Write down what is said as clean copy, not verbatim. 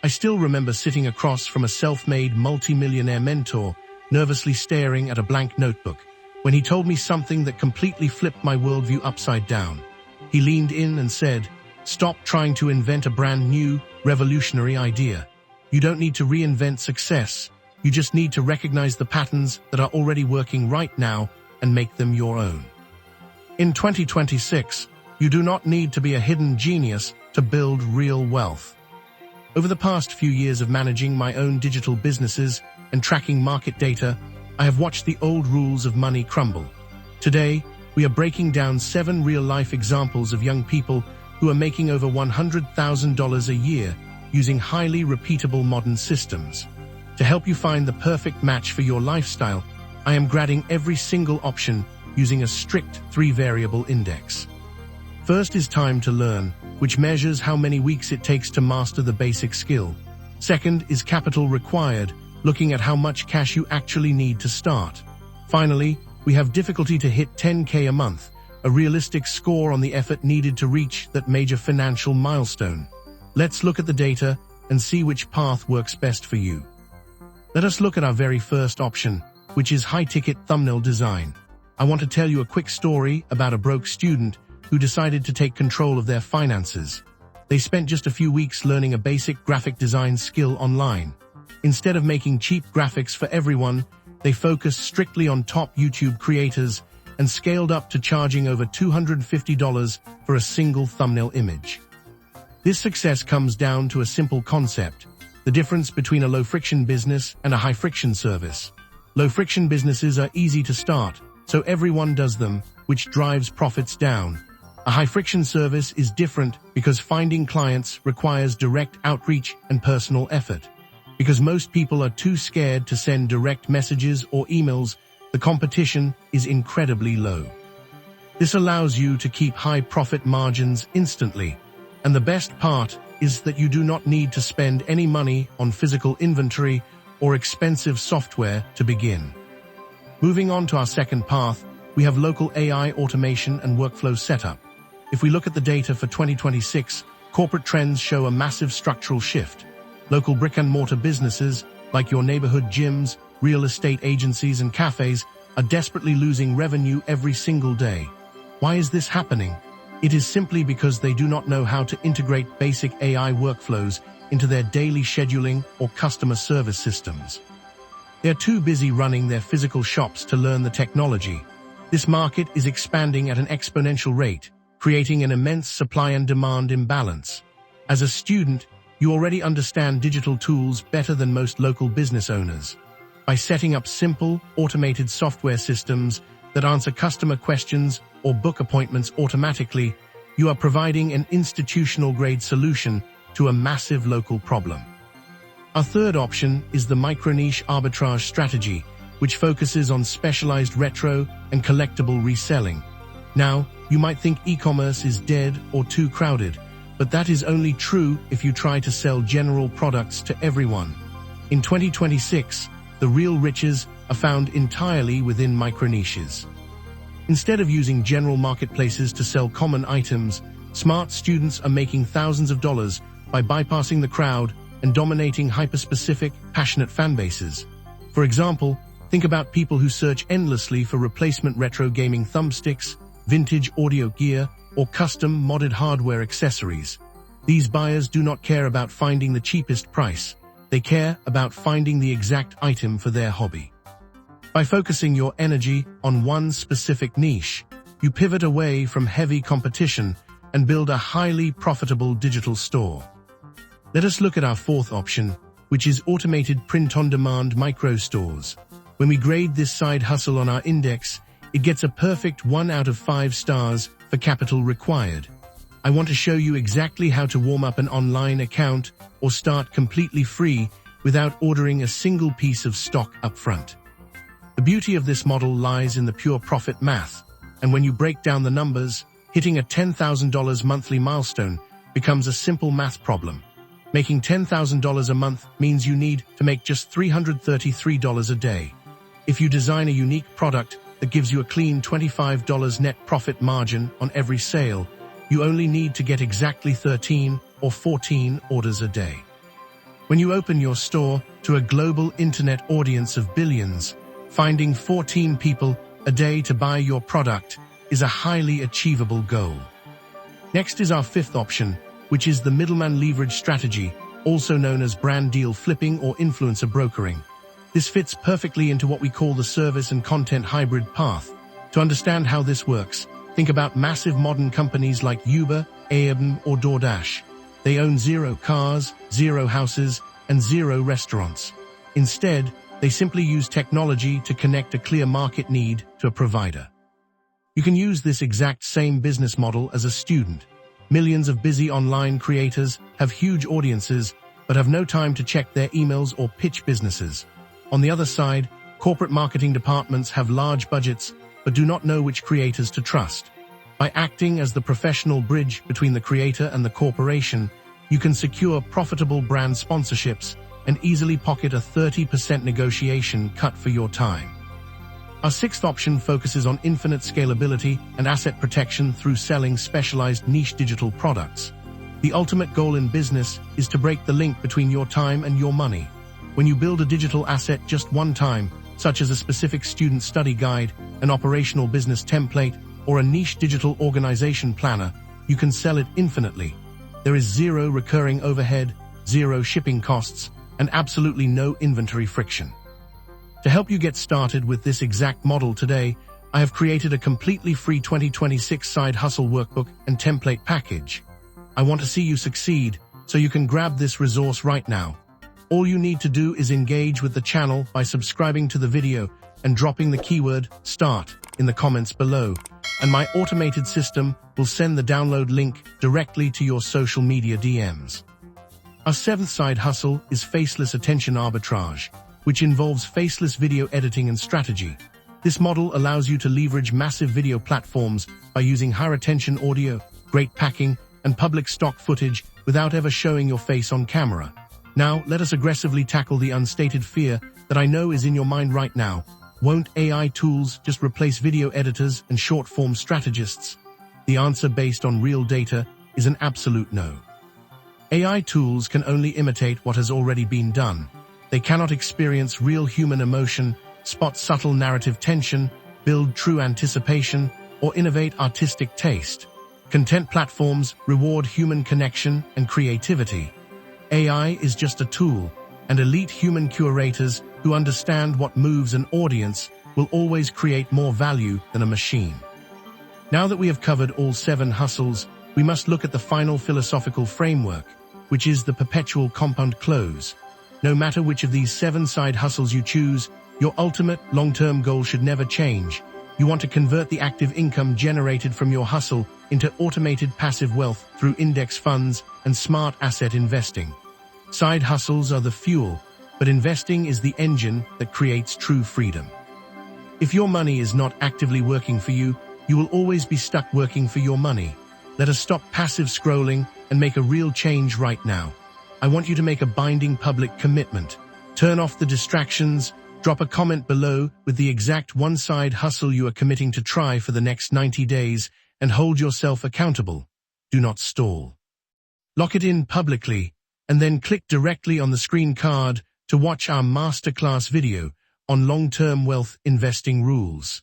I still remember sitting across from a self-made multi-millionaire mentor, nervously staring at a blank notebook, when he told me something that completely flipped my worldview upside down. He leaned in and said, "Stop trying to invent a brand new, revolutionary idea. You don't need to reinvent success. You just need to recognize the patterns that are already working right now and make them your own." In 2026, you do not need to be a hidden genius to build real wealth. Over the past few years of managing my own digital businesses and tracking market data, I have watched the old rules of money crumble. Today, we are breaking down 7 real-life examples of young people who are making over $100,000 a year using highly repeatable modern systems. To help you find the perfect match for your lifestyle, I am grading every single option using a strict 3-variable index. First is time to learn, which measures how many weeks it takes to master the basic skill. Second is capital required, looking at how much cash you actually need to start. Finally, we have difficulty to hit 10K a month, a realistic score on the effort needed to reach that major financial milestone. Let's look at the data and see which path works best for you. Let us look at our very first option, which is high-ticket thumbnail design. I want to tell you a quick story about a broke student who decided to take control of their finances. They spent just a few weeks learning a basic graphic design skill online. Instead of making cheap graphics for everyone, they focused strictly on top YouTube creators and scaled up to charging over $250 for a single thumbnail image. This success comes down to a simple concept: the difference between a low-friction business and a high-friction service. Low-friction businesses are easy to start, so everyone does them, which drives profits down. A high-friction service is different because finding clients requires direct outreach and personal effort. Because most people are too scared to send direct messages or emails, the competition is incredibly low. This allows you to keep high profit margins instantly. And the best part is that you do not need to spend any money on physical inventory or expensive software to begin. Moving on to our second path, we have local AI automation and workflow setup. If we look at the data for 2026, corporate trends show a massive structural shift. Local brick-and-mortar businesses, like your neighborhood gyms, real estate agencies, and cafes, are desperately losing revenue every single day. Why is this happening? It is simply because they do not know how to integrate basic AI workflows into their daily scheduling or customer service systems. They are too busy running their physical shops to learn the technology. This market is expanding at an exponential rate, creating an immense supply and demand imbalance. As a student, you already understand digital tools better than most local business owners. By setting up simple, automated software systems that answer customer questions or book appointments automatically, you are providing an institutional-grade solution to a massive local problem. Our third option is the micro-niche arbitrage strategy, which focuses on specialized retro and collectible reselling. Now, you might think e-commerce is dead or too crowded, but that is only true if you try to sell general products to everyone. In 2026, the real riches are found entirely within micro-niches. Instead of using general marketplaces to sell common items, smart students are making thousands of dollars by bypassing the crowd and dominating hyper-specific, passionate fan bases. For example, think about people who search endlessly for replacement retro gaming thumbsticks, vintage audio gear, or custom modded hardware accessories. These buyers do not care about finding the cheapest price. They care about finding the exact item for their hobby. By focusing your energy on one specific niche, you pivot away from heavy competition and build a highly profitable digital store. Let us look at our fourth option, which is automated print-on-demand micro-stores. When we grade this side hustle on our index, it gets a perfect 1 out of 5 stars for capital required. I want to show you exactly how to warm up an online account or start completely free without ordering a single piece of stock upfront. The beauty of this model lies in the pure profit math, and when you break down the numbers, hitting a $10,000 monthly milestone becomes a simple math problem. Making $10,000 a month means you need to make just $333 a day. If you design a unique product that gives you a clean $25 net profit margin on every sale, you only need to get exactly 13 or 14 orders a day. When you open your store to a global internet audience of billions, finding 14 people a day to buy your product is a highly achievable goal. Next is our fifth option, which is the middleman leverage strategy, also known as brand deal flipping or influencer brokering. This fits perfectly into what we call the service and content hybrid path. To understand how this works, think about massive modern companies like Uber, Airbnb, or DoorDash. They own 0 cars, 0 houses, and 0 restaurants. Instead, they simply use technology to connect a clear market need to a provider. You can use this exact same business model as a student. Millions of busy online creators have huge audiences, but have no time to check their emails or pitch businesses. On the other side, corporate marketing departments have large budgets, but do not know which creators to trust. By acting as the professional bridge between the creator and the corporation, you can secure profitable brand sponsorships and easily pocket a 30% negotiation cut for your time. Our sixth option focuses on infinite scalability and asset protection through selling specialized niche digital products. The ultimate goal in business is to break the link between your time and your money. When you build a digital asset just one time, such as a specific student study guide, an operational business template, or a niche digital organization planner, you can sell it infinitely. There is 0 recurring overhead, 0 shipping costs, and absolutely no inventory friction. To help you get started with this exact model today, I have created a completely free 2026 side hustle workbook and template package. I want to see you succeed, so you can grab this resource right now. All you need to do is engage with the channel by subscribing to the video and dropping the keyword START in the comments below, and my automated system will send the download link directly to your social media DMs. Our seventh side hustle is faceless attention arbitrage, which involves faceless video editing and strategy. This model allows you to leverage massive video platforms by using high-retention audio, great packing, and public stock footage without ever showing your face on camera. Now, let us aggressively tackle the unstated fear that I know is in your mind right now. Won't AI tools just replace video editors and short-form strategists? The answer, based on real data, is an absolute no. AI tools can only imitate what has already been done. They cannot experience real human emotion, spot subtle narrative tension, build true anticipation, or innovate artistic taste. Content platforms reward human connection and creativity. AI is just a tool, and elite human curators who understand what moves an audience will always create more value than a machine. Now that we have covered all 7 hustles, we must look at the final philosophical framework, which is the perpetual compound close. No matter which of these 7 side hustles you choose, your ultimate long-term goal should never change. You want to convert the active income generated from your hustle into automated passive wealth through index funds and smart asset investing. Side hustles are the fuel, but investing is the engine that creates true freedom. If your money is not actively working for you, you will always be stuck working for your money. Let us stop passive scrolling and make a real change right now. I want you to make a binding public commitment. Turn off the distractions, drop a comment below with the exact one-side hustle you are committing to try for the next 90 days, and hold yourself accountable. Do not stall. Lock it in publicly, and then click directly on the screen card to watch our masterclass video on long-term wealth investing rules.